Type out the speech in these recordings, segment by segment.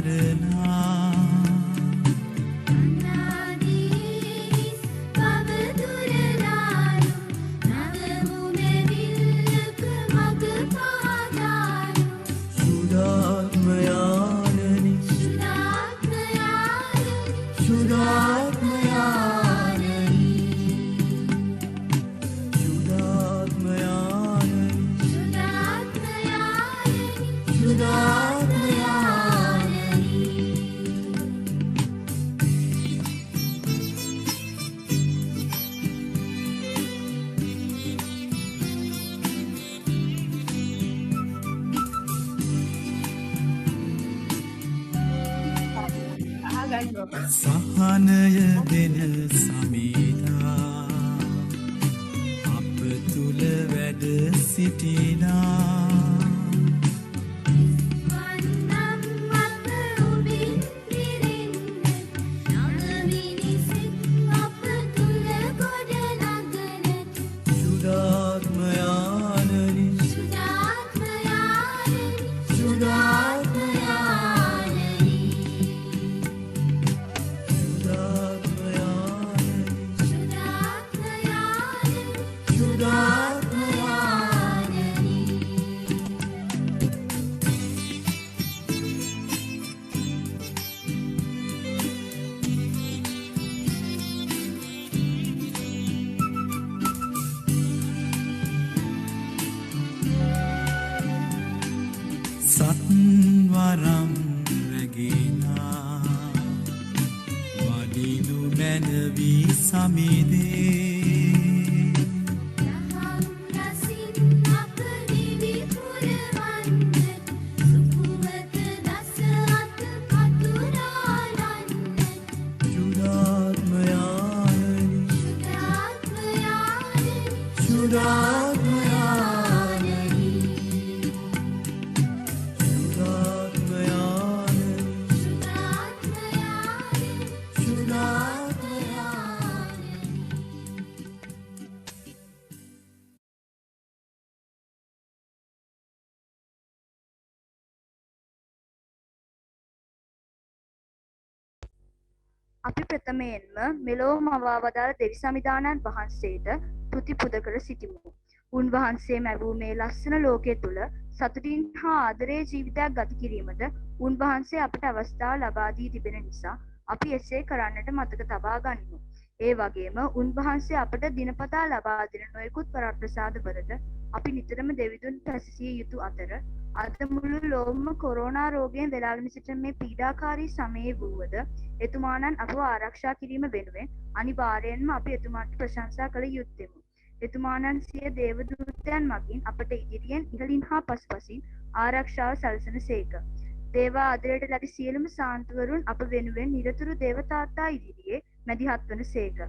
සරණා සහනය දෙන සමීතා අප තුළ වැඩ සිටිනා සත්වරම් රැගෙනා වඩිනු මැනවී සමිදේ අපි ප්‍රථමයෙන්ම මෙලොව මවා වදාළ දෙවි සමිදානන් වහන්සේට තුති පුද කර සිටිමු. උන්වහන්සේ මැවූ මේ ලස්සන ලෝකයේ තුල සතුටින් හා ආදරයේ ජීවිතයක් ගත කිරීමට උන්වහන්සේ අපට අවස්ථාව ලබා දී තිබෙන නිසා අපි එසේ කරන්නට මතක තබා ගනිමු. ඒ වගේම උන්වහන්සේ අපට දිනපතා ලබා දෙන නොයෙකුත් වරප්‍රසාද වලට අපි නිතරම දෙවිඳුන් පැසසිය යුතු අතර අද මුළු ලෝකම කොරෝනා රෝගයෙන් වෙලාගෙන සිටින මේ පීඩාකාරී සමයේ වූවද එතුමාණන් අපව ආරක්ෂා කිරීම වෙනුවෙන් අනිවාර්යයෙන්ම අපි එතුමාට ප්‍රශංසා කළ යුත්තේමු. එතුමාණන් සිය දේවදූතයන් මගින් අපට ඉදිරියෙන් ඉහළින් හා පසුපසින් ආරක්ෂාව සැලසෙන සේක. දේවා ආදරයට ලැබි සියලුම සාන්තුවරුන් අප වෙනුවෙන් නිරතුරු දේවතාත්තා ඉදිරියේ මැදිහත් වන සේක.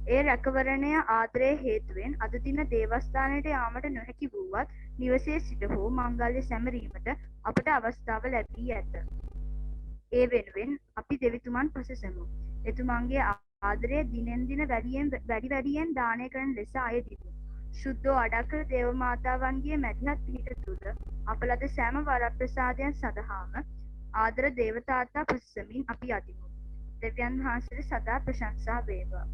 ඒ රැකවරණය ආදරයේ හේතුවෙන් අද දින දේවස්ථානයට යාමට නොහැකි වූවත් නිවසේ සිට හෝ මංගල්‍ය සැමරීමට අපට අවස්ථාව ලැබී ඇත. ඒ වෙනුවෙන් අපි දෙවිතුමන් පසසමු. එතුමන්ගේ ආදරය දිනෙන් දින වැඩියෙන් දානය කරන ලෙස අයදිමු. ශුද්ධ අඩකල දේව මාතාවන්ගේ මැදිහත් පිහිට තුල අප ලද සෑම වරප්‍රසාදයන් සඳහාම ආදර දේවතාත්තා පසසමින් අපි අදිමු. දෙවියන් වහන්සේට සදා ප්‍රශංසා වේවා.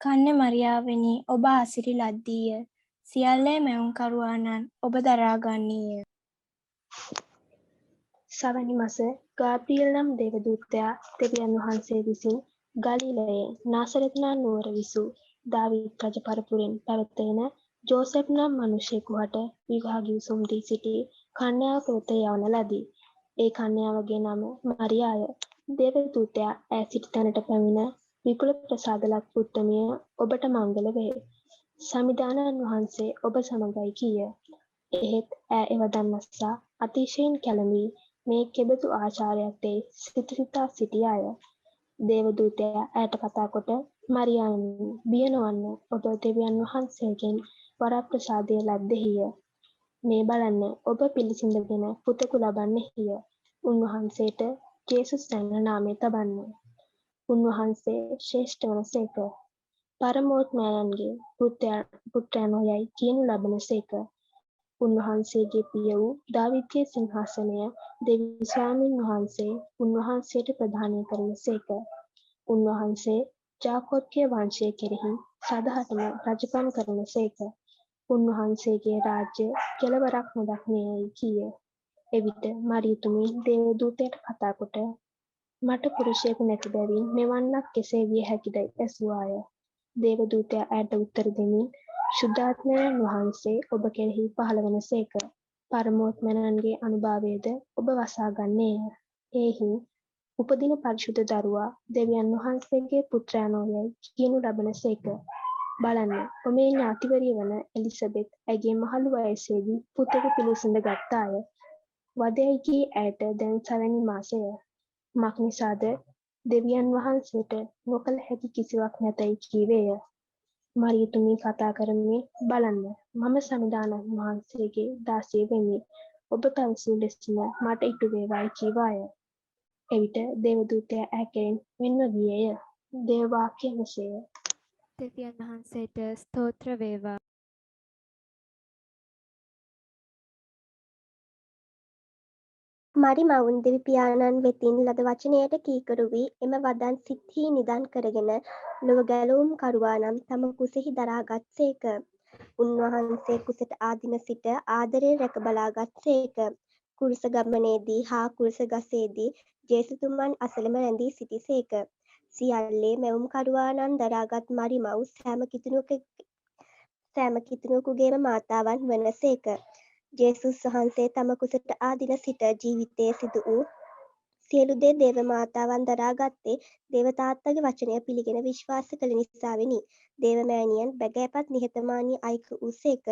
කන්න මරියාවෙනි ඔබ අසිරි ලද්දීය. සියල්ලේ මැවුම්කරුවාණන් ඔබ දරාගන්නීය. සවැනි මස ගාබ්‍රියෙල් නම් දේවදූතයා දෙවියන් වහන්සේ විසින් ගලිලයේ නාසරෙත් නුවර විසූ දාවීද් රජ පරපුරෙන් පැවතෙන ජෝසෙෆ් නම් මිනිසෙකු හට විවාහ ගිවිසුම් දී සිටි කන්‍යාව වෙත යවන ලදී. ඒ කන්‍යාවගේ නම මරියාය. දේවදූතයා ඈ සිටි තැනට පැමිණ විපුල ප්‍රසාද ලත් පුත්තමිය ඔබට මංගල වේ. සමිදානන් වහන්සේ ඔබ සමගයි කීය. එහෙත් ඈ එවදන් අස්සා අතිශයින් කැළඹී මේ කෙබඳු ආචාරයක් සිතා සිටියාය. දේවදූතයා ඈට කතා කොට මරියාණනි බිය නොවන්න ඔබ දෙවියන් වහන්සේගෙන් වරප්‍රසාදය ලද්දෙහිය. මේ බලන්න ඔබ පිළිසිඳගෙන පුතෙකු ලබන්නෙහිය. උන්වහන්සේට ජේසුස් යන නාමය තබන්න. උන්වහන්සේ ශ්‍රේෂ්ඨ වනසේක. පරමෝත්මයන්ගේ පුත්‍රයනෝයයි කියනු ලබනසේක. උන්වහන්සේගේ පිය වූ දාවිද්ගේ සිංහාසනය දෙවි ස්වාමීන් වහන්සේ උන්වහන්සේට ප්‍රදානය කරනසේක. උන්වහන්සේ ජාකෝබ්ගේ වංශය කෙරෙහි සදහටම රජකම් කරනසේක. උන්වහන්සේගේ රාජ්‍ය කෙළවරක් නොදක්නේයයි කීය. එවිට මරියතුමි දේවදූතයට කතා කොට මට පුරුෂයෙකු නැති බැවින් මෙවන්නක් කෙසේ විය හැකිදයි ඇසුවාය. දේවදූතයා ඈට උත්තර දෙමින් ශුද්ධාත්මයන් වහන්සේ ඔබ කෙරෙහි පහළ වනසේක. පරමෝත්මයන්ගේ අනුභවයද ඔබ වසා ගන්නේය. එහි උපදින පරිශුද්ධ දරුවා දෙවියන් වහන්සේගේ පුත්‍රයාණෝයයි කියනු ලබනසේක. බලන්න ඔමේ ඥාතිවරිය වන එලිසබෙත් ඇගේ මහලු වයසේදී පුතෙකු පිළිසිඳ ගත්තාය. වදයයි කී ඇයට දැන් 7 වැනි මාසය. මක් නිසාද දෙවියන් වහන්සේට නොකළ හැකි කිසිවක් නැතයි කීවේය. මරියතුමි කතා කරමින් බලන්න මම සමිදානන් වහන්සේගේ දාසිය වෙමි. ඔබ පැවසූ ලෙසම මට ඉටු වේවායි කීවාය. එවිට දේවදූතයා ඈ කෙරෙන් වෙන්ව ගියේය. දේව වාක්‍ය මෙසේය. දෙවියන් වහන්සේට ස්තෝත්‍ර වේවා. මරි මවුන් දෙවි පියාණන් වෙතින් ලද වචනයට කීකරු වී එම වදන් සිත්හි නිදන් කරගෙන ලොව ගැලවුම් කරුවා නම් තම කුසෙහි දරාගත් සේක. උන්වහන්සේ කුසට ආදින සිට ආදරයෙන් රැක බලාගත් සේක. කුරුස ගමනේදී හා කුරුස ගසේදී ජේසුතුමන් අසලම රැඳී සිටි සේක. සියල්ලේ මැවුම් කරුවානම් දරාගත් මරි මව් සෑම කිතුණුවකුගේම මාතාවන් වන සේක. ජේසුස් වහන්සේ තම කුසට ආදින සිට ජීවිතයේ සිදු වූ සියලු දේ දේව මාතාවන් දරාගත්තේ දේව තාත්තගේ වචනය පිළිගෙන විශ්වාස කළ නිසාවෙනි. දේව මෑණියන් බැගෑපත් නිහතමානී අයික වූ සේක.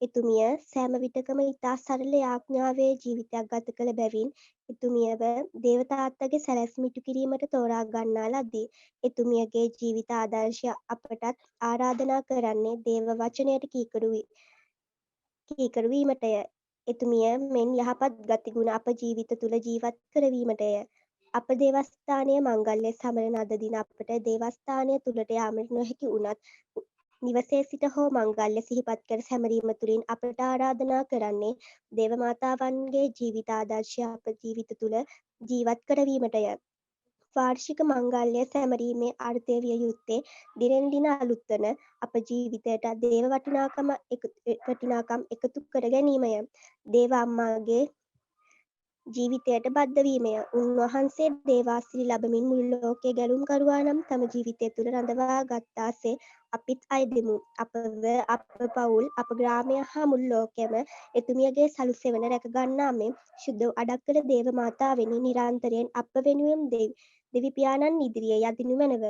එතුමිය සෑම විටකම ඉතා සරල යාඥාවේ ජීවිතයක් ගත කළ බැවින් එතුමියව දේව තාත්තගේ සැලැස්ම ඉටු කිරීමට තෝරා ගන්නා ලදී. එතුමියගේ ජීවිත ආදර්ශය අපටත් ආරාධනා කරන්නේ දේව වචනයට කීකරු වීමටය. එතුමිය මෙන් යහපත් ගතිගුණ අප ජීවිත තුළ ජීවත් කරවීමටය. අප දේවස්ථානය මංගල්‍ය සමරන අද දින අපට දේවස්ථානය තුළට යාමට නොහැකි වුණත් නිවසේ සිට හෝ මංගල්‍ය සිහිපත් කර සැමරීම තුළින් අපට ආරාධනා කරන්නේ දේව මාතාවන්ගේ ජීවිත ආදර්ශය අප ජීවිත තුළ ජීවත් කරවීමටය. වාර්ෂික මංගල්‍ය සැමරීමේ අර්ථය විය යුත්තේ දිනෙන් දින අලුත්වන අප ජීවිතයට දේව වටිනාකම් එකතු කර ගැනීමය. දේව අම්මාගේ ජීවිතයට බද්ධ වීමය. උන්වහන්සේ දේවාසිරි ලබමින් මුළු ලෝකයේ ගැලුම් කරුවා නම් තම ජීවිතය තුළ රඳවා ගත්තාසේ අපිත් අයදෙමු. අපව, අප පවුල්, අප ග්‍රාමය හා මුළු ලෝකයම එතුමියගේ සලු සෙවන රැක ගන්නා මෙන් ශුද්ධ අඩක්කල දේව මාතාවෙනි නිරන්තරයෙන් අප වෙනුවෙන් දෙවි පියාණන් ඉදිරියේ යදිනු මැනව.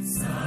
Sa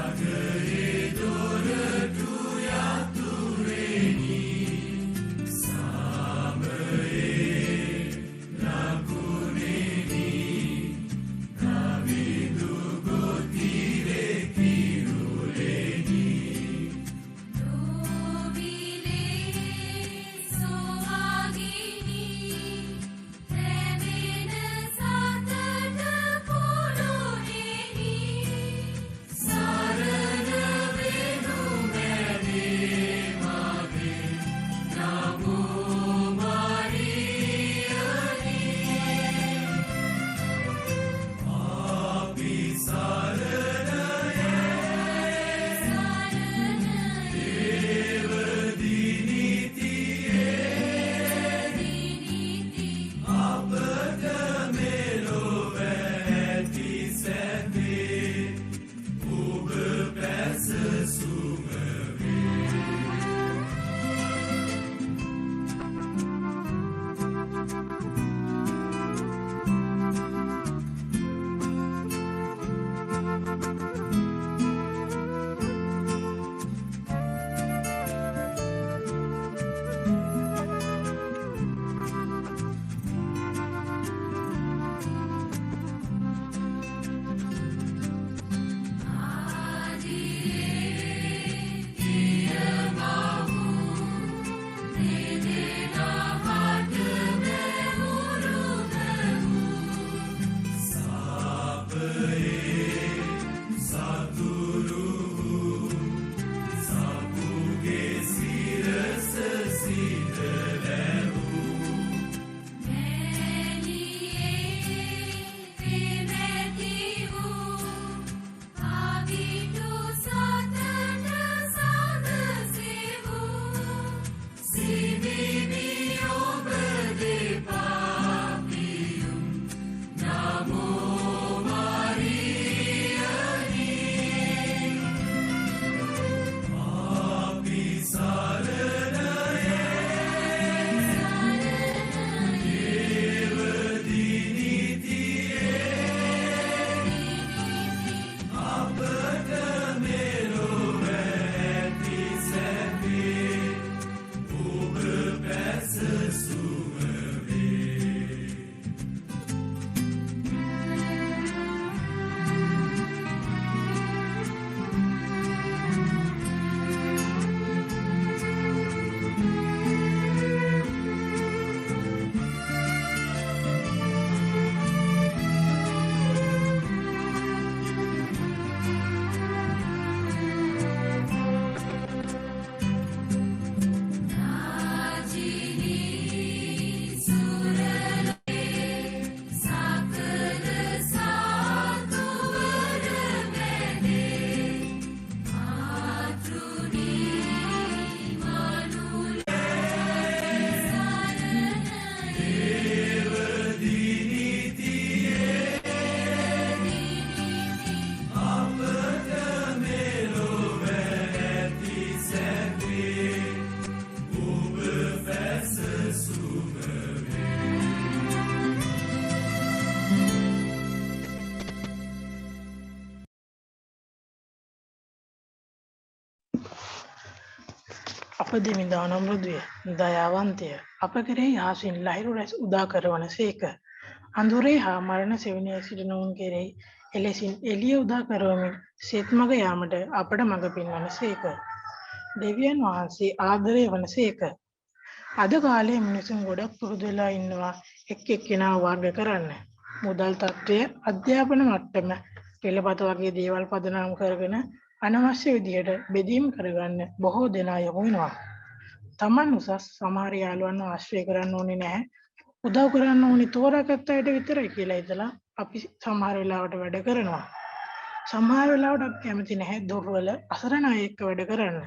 දෙමිදාන මෘදුය දයාවන්තය අප කෙරෙහි ආසින් ලහිරු රැස් උදා කරවන සේක. අඳුරේ හා මරණ සෙවණේ සිටිනවුන් කෙරෙහි එලෙසින් එළිය උදා කරවමින් සෙත් මඟ යාමට අපට මඟ පෙන්වන සේක. දෙවියන් වහන්සේ ආදරය වන සේක. අද කාලේ මිනිසුන් ගොඩක් පුරුදු වෙලා ඉන්නවා එක් එක්කෙනා වර්ග කරන්න. මුදල් තත්ත්වය, අධ්‍යාපන මට්ටම, පෙළපත වගේ දේවල් පදනම් කරගෙන අනවශ්‍ය විදිහට බෙදීම් කරගන්න බොහෝ දෙනා යොමු වෙනවා. Taman උසස් සමහර යාළුවන්ව ආශ්‍රය කරන්න ඕනේ නැහැ. උදව් කරන්න ඕනේ තෝරාගත්ත අයට විතරයි කියලා හිතලා අපි සමහර වෙලාවට වැඩ කරනවා. සමහර වෙලාවට අපි කැමති නැහැ දුර්වල අසරණ අය එක්ක වැඩ කරන්න.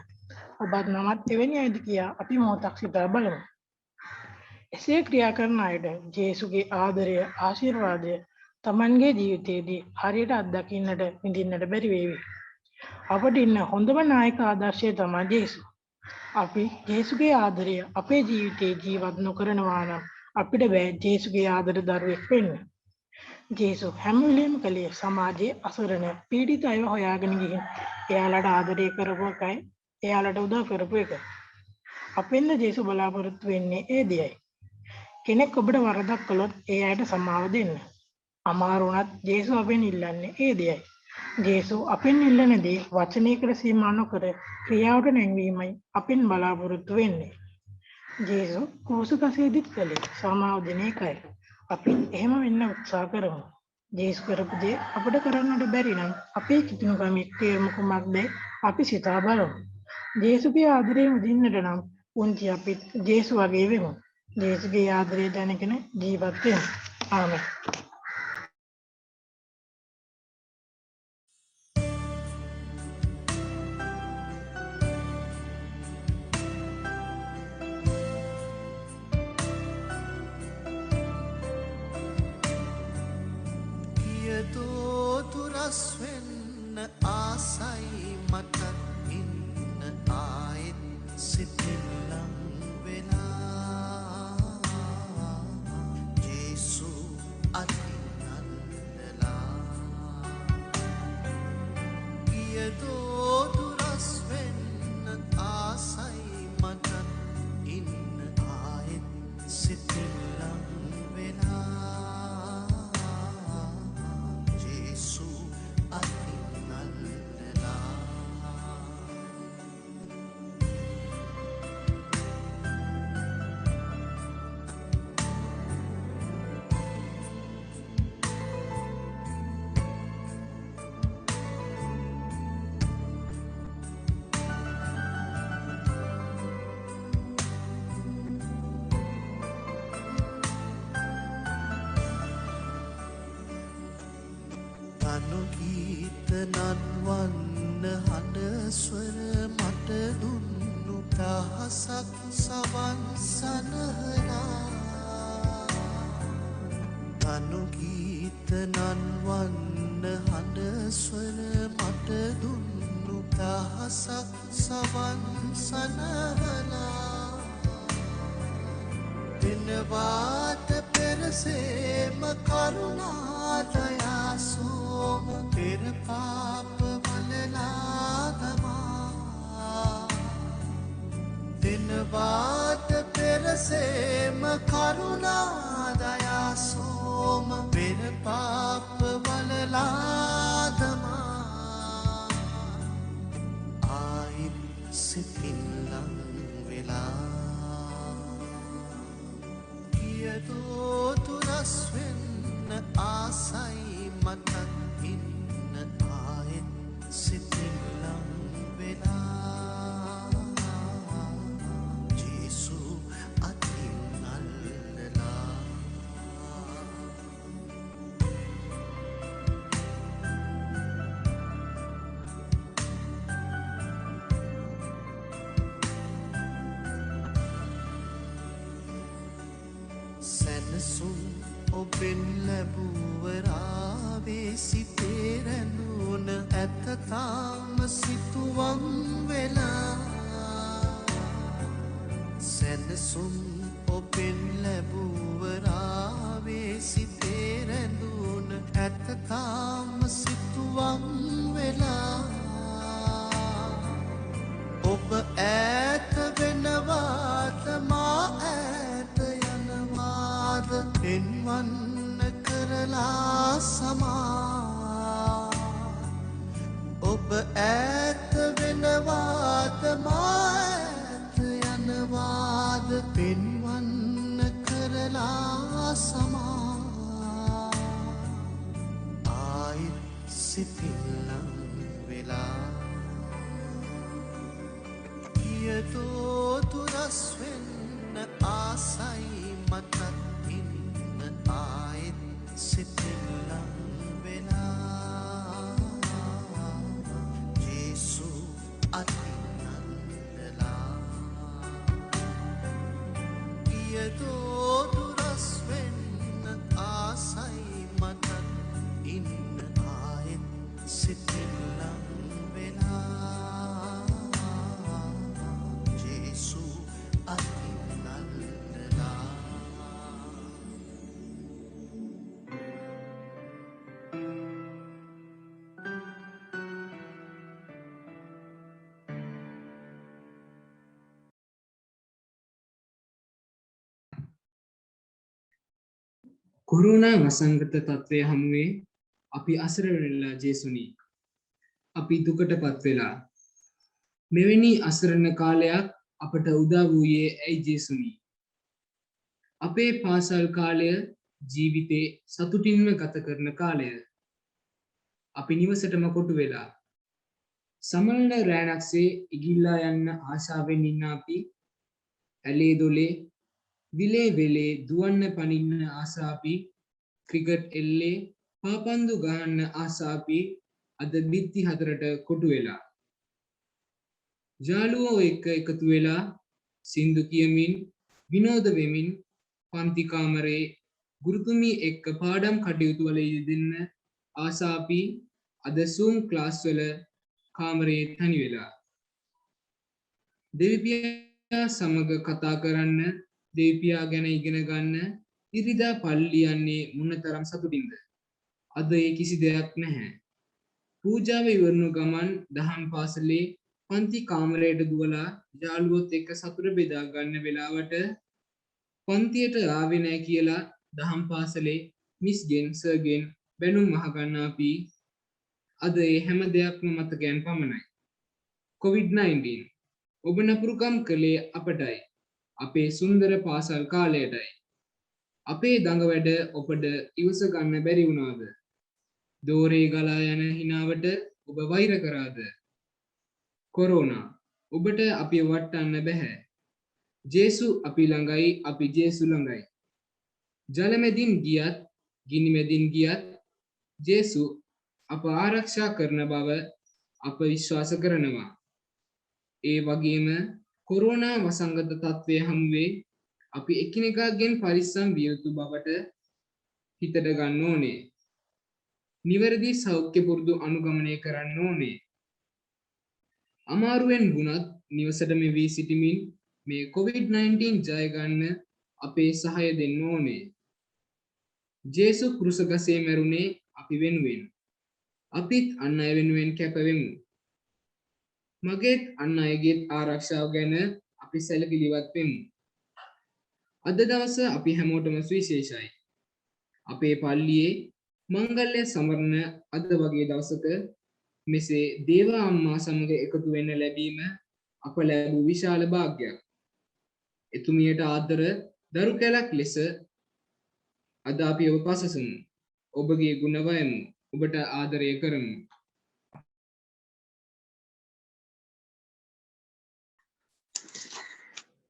ඔබත් මමත් එවැනි අයද කියා අපි මොහොතක් සිතා බලමු. එසේ ක්‍රියා කරන අයට ජේසුගේ ආදරය, ආශිර්වාදය Tamanගේ ජීවිතයේදී හරියට අත්දකින්නට, විඳින්නට බැරි වේවි. අපට ඉන්න හොඳම නායක ආදර්ශය තමයි ජේසු. අපි ජේසුගේ ආදරය අපේ ජීවිතේ ජීවත් නොකරනවා නම් අපිට බෑ ජේසුගේ ආදර දරුවෙක් වෙන්න. ජේසු හැම වෙලෙම කලේ සමාජයේ අසරණ පීඩිත අයව හොයාගෙන ගිහින් එයාලට ආදරය කරපු එකයි, එයාලට උදව් කරපු එක. අපෙන්ද ජේසු බලාපොරොත්තු වෙන්නේ ඒ දෙයයි. කෙනෙක් ඔබට වරදක් කළොත් ඒ අයට සමාව දෙන්න. අමාරු වුණත් ජේසු අපෙන් ඉල්ලන්නේ ඒ දෙයයි. ජේසු අපෙන් ඉල්ලන දේ වචනයකට සීමා නොකර ක්‍රියාවට නැංවීමයි අපෙන් බලාපොරොත්තු වෙන්නේ. ජේසු ක්‍රූසකසේදීත් කළේ සමාව දෙන එකයි. අපි එහෙම වෙන්න උත්සාහ කරමු. ජේසු කරපු දේ අපිට කරන්නට බැරි නම් අපේ කිතුනුකමේ තේරුම කුමක්ද අපි සිතා බලමු. ජේසුගේ ආදරයෙන් විඳින්නට නම් උන්ති අපි ජේසු වගේ වෙමු. ජේසුගේ ආදරය දැනගෙන ජීවත් වෙමු. ආමෙන්. දුරස් වෙන්න ආසයි මට ඉන්න ආයෙත් සිතිල්ලම් වෙලා ජේසු අතිනන්දලා ගියදෝ දුරස් වෙන්න ආසයි මට ඉන්න ආයෙත් සිතිල්ලම් වෙලා ගීත නන්වන්න හඬස්වර මට දුන්නු දහසක් සවන් සනහලා තනු ගීත නන්වන්න හඬස්වර මට දුන්නු දහසක් සවන් සනහලා දිනවාට පෙරසේම කරුණා දයා සෝම පෙර පාප වලලා දමා දිනවාට පෙරසේම කරුණා දයා සෝම පෙර පාප වලලා දමා ආයිත් සිතිල්ලම් වෙලා ගියදෝ දුරස් වෙන්න ආසයි මට ඉන්න ආයෙත් සිතිල්ලම් වෙලා ජේසු අතින් අල්ලලා සැනසුම් ඔබෙන් ලැබුවරාවේ සිතේ රැඳුන ඇත තාම සිතුවම් වෙලා සැනසුම් ඔබෙන් ලැබුවරාවේ සිතේ රැඳුන ඇත තාම සිතුවම් වෙලා ඔබ ඈත වෙන පෙන්වන්න කරලා සමා ඔබ ඈත වෙනවාද මා ඈත යනවාද පෙන්වන්න කරලා සමා ආයිත් සිතිල්ලම් වෙලා යතෝ තුරස් වෙන්න ආසයි මටත් ඉන්න ආයිත් සිතිල්ලම් වෙලා ජේසු අතිනන්දලා යතෝ තුරස් වෙන්න ආසයි මටත් ඉන්න ආයිත් සිතිල්ලම් වෙලා ජේසු අතිනන්දලා කොරෝනා වසංගත තත්ත්වය හමුවේ අපි අසරණ වෙලා ජේසුනි. අපි දුකටපත් වෙලා. මෙවැනි අසරණ කාලයක් අපට උදා වූයේ ඇයි ජේසුනි? අපේ පාසල් කාලය ජීවිතේ සතුටින්ම ගත කරන කාලය. අපි නිවසටම කොටු වෙලා. සමනල රෑනක්සේ ඉගිල්ලා යන්න ආශාවෙන් ඉන්න අපි ඇලේ දොලේ විලේ වෙලේ දුවන්න පනින්න ආසාපි ක්‍රිකට් එල්ලේ පාපන්දු ගහන්න ආසාපි අද බිත්ති හතරට කොටු වෙලා යාළුවෝ එක්ක එකතු වෙලා සින්දු කියමින් විනෝද වෙමින් පන්ති කාමරේ ගුරුතුමී එක්ක පාඩම් කටයුතු වල යෙදෙන්න ආසාපි අද Zoom ක්ලාස් වල කාමරේ තනි වෙලා දෙවිපියා සමග කතා කරන්න දෙවිපියා ගැන ඉගෙන ගන්න ඉරිදා පල්ලි යන්නේ මොනතරම් සතුටින්ද? අද ඒ කිසි දෙයක් නැහැ. පූජාව ඉවරණු ගමන් දහම් පාසලේ පන්ති කාමරයට දුවලා යාළුවොත් එක්ක සතුට බෙදා ගන්න වෙලාවට පන්තියට ආවේ නැහැ කියලා දහම් පාසලේ මිස්ගෙන් සර්ගෙන් බැනුම් අහගන්න අපි අද ඒ හැම දෙයක්ම මතකයන් පමණයි. COVID-19 ඔබ නපුරුකම් කළේ අපටයි. අපේ සුන්දර පාසල් කාලයටයි. අපේ දඟ වැඩ ඔබට ඉවස ගන්න බැරි වුණාද? දෝරේ ගලා යන හිනාවට ඔබ වෛර කරාද? කොරෝනා ඔබට අපි වටන්න බෑ. ජේසු අපි ළඟයි, අපි ජේසු ළඟයි. ජල මැදින් ගියත්, ගිනි මැදින් ගියත් ජේසු අප ආරක්ෂා කරන බව අප විශ්වාස කරනවා. ඒ වගේම කොරෝනා වසංගත තත්ත්වය හමුවේ අපි එකිනෙකාගෙන් පරිස්සම් විය යුතු බවට හිතට ගන්න ඕනේ. නිවැරදි සෞඛ්‍ය පුරුදු අනුගමනය කරන්න ඕනේ. අමාරුවෙන් වුණත් නිවසටම වී සිටිමින් මේ COVID-19 ජය ගන්න අපේ සහාය දෙන්න ඕනේ. ජේසු ක්‍රුසගසේ මැරුණේ අපි වෙනුවෙන්. අපිත් අන් අය වෙනුවෙන් කැප වෙමු. මගේත් අන් අයගේත් ආරක්ෂාව ගැන අපි සැලකිලිවත් වෙමු. අද දවස අපි හැමෝටම සුවිශේෂයි. අපේ පල්ලියේ මංගල්‍ය සමරන අද වගේ දවසක මෙසේ දේව අම්මා සමග එකතු වෙන්න ලැබීම අප ලැබූ විශාල භාග්‍යයක්. එතුමියට ආදර දරු කැලක් ලෙස අද අපි ඔබ පසසමු. ඔබගේ ගුණ වයමු. ඔබට ආදරය කරමු.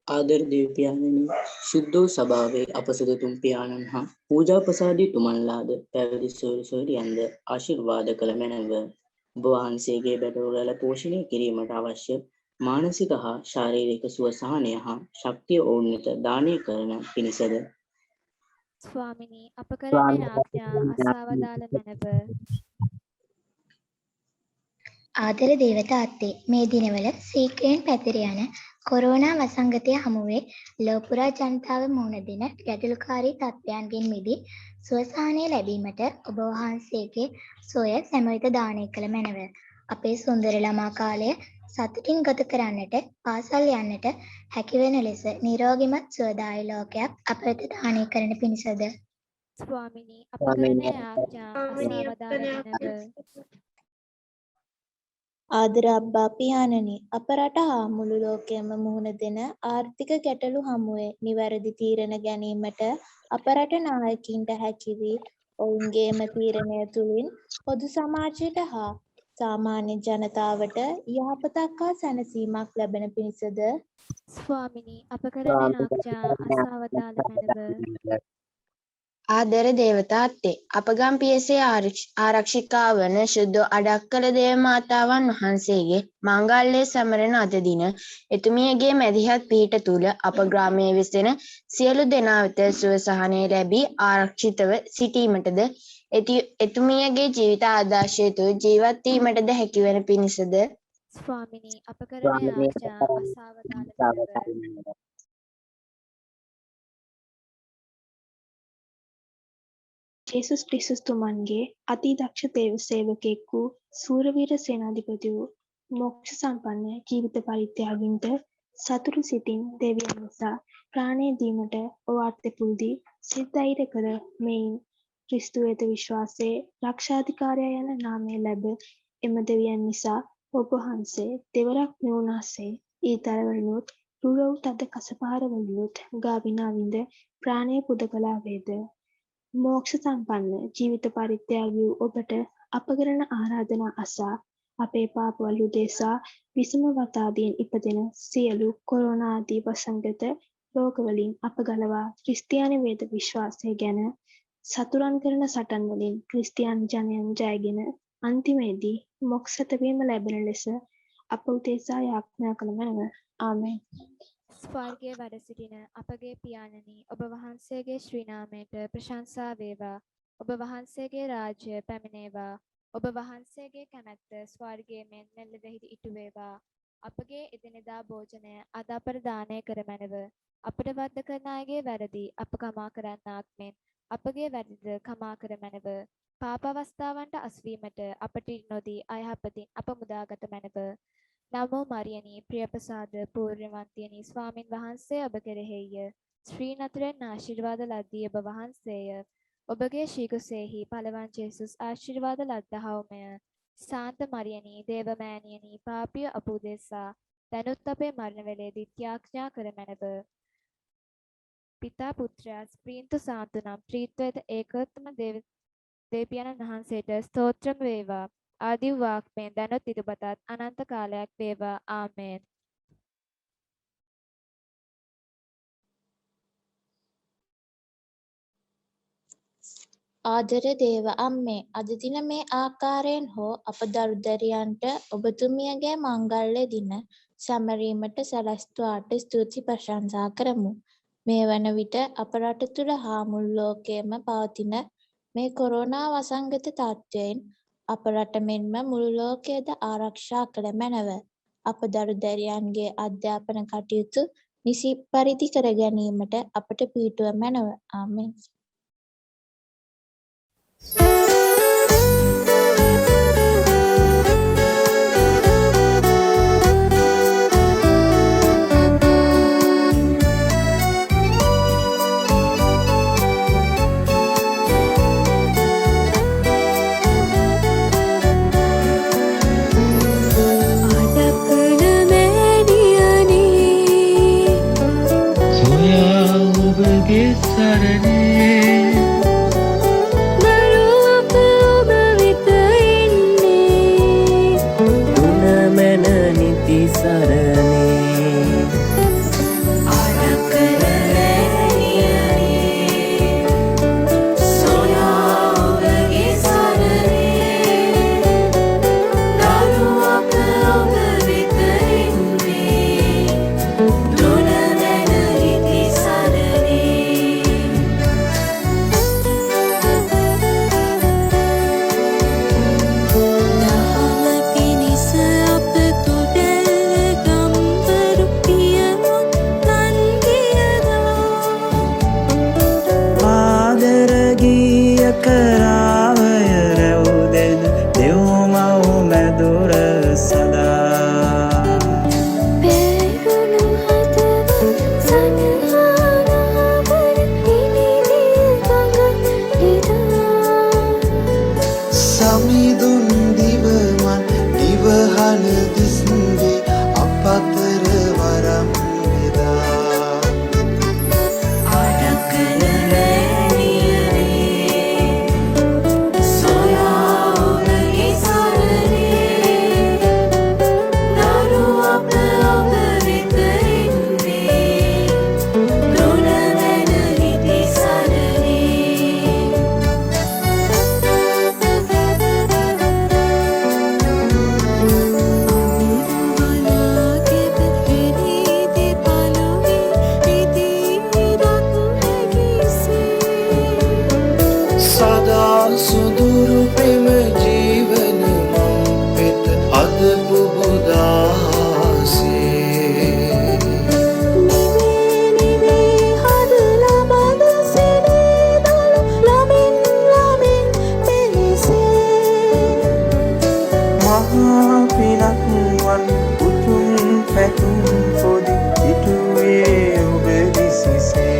ආදර දෙවියන්නි, ශුද්ධ සභාවේ අපසදතුන් පියාණන් හා පූජා ප්‍රසාදී තුමන්ලාද පැවිදි සූරියන්ද ආශිර්වාද කළ මැනව. ඔබ වහන්සේගේ බැටළුවල පෝෂණය කිරීමට අවශ්‍ය මානසික හා ශාරීරික සුවසහනය හා ශක්තිය ඔවුන්ට දානය කරන පිණිසද ස්වාමිනී අප කරන ආඥා අසවදාල මැනව. ආදර දේවතාත්තේ මේ දිනවල සීක්‍රයෙන් පැතිර යන කොරෝනා වසංගතය හමුවේ ලෝපුරා ජනතාව මුහුණ දෙන ගැටලුකාරී තත්ත්වයන්ගෙන් මිදී සුවසහනය ලැබීමට ඔබ වහන්සේගේ සොය සැමවිත දානය කළ මැනව. අපේ සුන්දර ළමා කාලය සතුටින් ගත කරන්නට පාසල් යන්නට හැකිවන ලෙස නිරෝගිමත් සුවදායි ලෝකයක් අප වෙත දානය කරන පිණිසද ස්වාමිනී අප කරන යාඥා අසවදාල මැනව. ආදර අබ්බා පියාණනි, අප රට හා මුළු ලෝකයම මුහුණ දෙන ආර්ථික ගැටලු හමුවේ නිවැරදි තීරණ ගැනීමට අප රට නායකයින්ට හැකි වී ඔවුන්ගේම තීරණය තුළින් පොදු සමාජයට හා සාමාන්‍ය ජනතාවට යහපතක් හා සැනසීමක් ලැබෙන පිණිසද ස්වාමිනී අප කරන යාඥා අසවදාල මැනව. ආදර දේවතාත්තේ අපගම් පියසේ ආරක්ෂිකා වන ශුද්ධ අඩක්කල දේව මාතාවන් වහන්සේගේ මංගල්‍යය සමරන අද දින එතුමියගේ මැදිහත් පිහිට තුළ අප ග්‍රාමයේ වෙසෙන සියලු දෙනා වෙත සුව සහනය ලැබී ආරක්ෂිතව සිටීමටද එතුමියගේ ජීවිත ආදර්ශය තුළ ජීවත් වීමටද හැකිවන පිණිසද ස්වාමිනී අප කරන යාඥා අසවදාල මැනව. ජේසුස් ක්‍රිස්තුස් තුමන්ගේ අති දක්ෂ දේව සේවකයෙක් වූ සූරවීර සේනාධිපති වූ මොක්ෂ සම්පන්න ජීවිත පරිත්‍යාගින්ට සතුටු සිතින් දෙවියන් නිසා ප්‍රාණය දීමට ඔවාට පුරුදි සිත ධෛර්ය කළ මෙයින් ක්‍රිස්තු වෙත විශ්වාසයේ රක්ෂාධිකාරය යන නාමය ලැබ එම දෙවියන් නිසා ඔබ වහන්සේ දෙවරක් නිවුනාසේ ඊතරවලුත් රුරව් තද කසපාරවලුත් ගාවිනා විඳ ප්‍රාණය පුද කළා වේද. මෝක්ෂ සම්පන්න ජීවිත පරිත්‍යාගී වූ ඔබට අප කරන ආරාධනා අසා අපේ පාපවල උදෙසා විසම වතාදීන් ඉපදෙන සියලු කොරෝනා ආදී වසංගත රෝගවලින් අප ගලවා ක්‍රිස්තියානි වේද විශ්වාසය ගැන සතුරන් කරන සටන් වලින් ක්‍රිස්තියානි ජනයන් ජයගෙන අන්තිමේදී මොක්ෂ සැතපීම ලැබෙන ලෙස අප උදෙසා යාඥා කළ මැනව. ආමේන්. ස්වර්ගයේ වැඩ සිටින අපගේ පියාණනි ඔබ වහන්සේගේ ශ්‍රී නාමයට ප්‍රශංසා වේවා. ඔබ වහන්සේගේ රාජ්‍ය පැමිණේවා. ඔබ වහන්සේගේ කැමැත්ත ස්වර්ගයේ මෙන් මෙලෙසෙහි ඉටු වේවා. අපගේ එදිනෙදා භෝජනය අද අපට දානය කර මැනව. අපට වරද කරන අයගේ වැරදි අප කමා කරන්නාක් මෙන් අපගේ වැරදිද කමා කර මැනව. පාප අවස්ථාවන්ට අස්වීමට අපට නොදී අයහපතින් අප මුදාගත මැනව. නමෝ මරියනී ප්‍රියපසාද පූර්ණවන්තියනි ස්වාමින් වහන්සේ ඔබ කෙරෙහිය. ශ්‍රී නතරෙන් ආශිර්වාද ලද්දී ඔබ වහන්සේය. ඔබගේ ශීඝ්‍රසේහි පළවන් ජේසුස් ආශිර්වාද ලද්දහවමය. සාන්ත මරියනී දේවමෑණියනි පාපිය අපුදෙසා දැනුත් අපේ මරණ වේලේදී ත්‍යාඥා කර මැනව. පිතා පුත්‍රයා ස්ප්‍රීන්තු සාන්තු නම් ත්‍රිත්වයට ඒකෝත්තම දෙවියන් වහන්සේට ස්තෝත්‍රම් වේවා. ආදි වාක්මෙන් දැනුත් ඉදිබතත් අනන්ත කාලයක් වේවා. ආමේන්. ආදර දේව අම්මේ, අද දින මේ ආකාරයෙන් හෝ අප දරුදරියන්ට ඔබතුමියගේ මංගල්‍ය දින සැමරීමට සැලැස්තුවාට ස්තුති ප්‍රශංසා කරමු. මේ වන විට අප රට තුළ හා මුළු ලෝකයේම පවතින මේ කොරෝනා වසංගත තත්ත්වයෙන් අප රට මෙන්ම මුළු ලෝකයේද ආරක්ෂා කළ මැනව. අප දරුදරියන්ගේ අධ්‍යාපන කටයුතු නිසි පරිදි කර ගැනීමට අපට පිහිටුව මැනව. ආමේන්. සදා සුදුරු පෙම ජීවන මං වෙත අදපු බුදාසේ මහා පිනක් වන් උතුම් පැතුම් පොදි ඉටුවේ ඔබ විසිසේ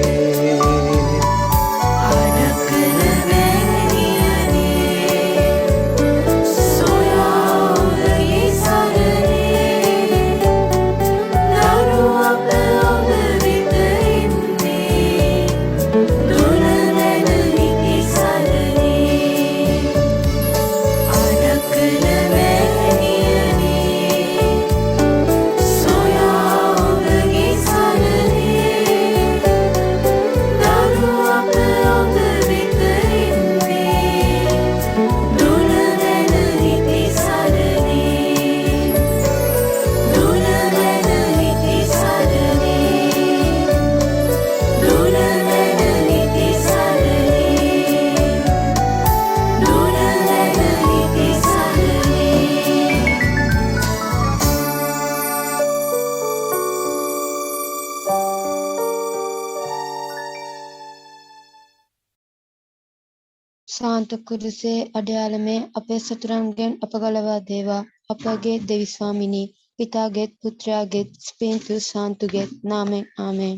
සාන්ත කුරුසේ අඩයාලමේ අපේ සතුරන්ගෙන් අප ගලවා දේවා. අපගේ දෙවි ස්වාමිනී, පිතාගේත් පුත්‍රයාගේත් ස්පීන්තු සාන්තුගේත් නාමෙන් ආමේන්.